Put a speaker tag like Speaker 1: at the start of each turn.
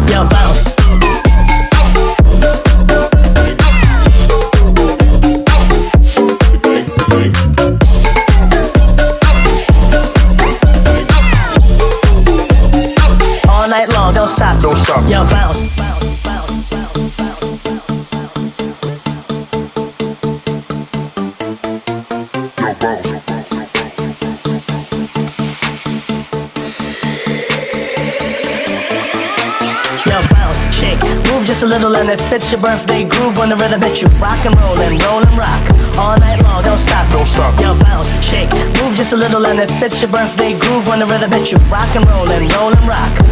Speaker 1: Yo, bounce. All night long, don't stop.
Speaker 2: Don't stop.
Speaker 1: Yo, bounce.
Speaker 2: Yo, bounce.
Speaker 1: Yo, bounce, shake, move just a little and it fits your birthday groove. When the rhythm hits you, rock and roll and rock. All night long, don't stop.
Speaker 2: Don't stop.
Speaker 1: Yo, bounce, shake, move just a little and it fits your birthday groove. When the rhythm hits you, rock and roll and rock.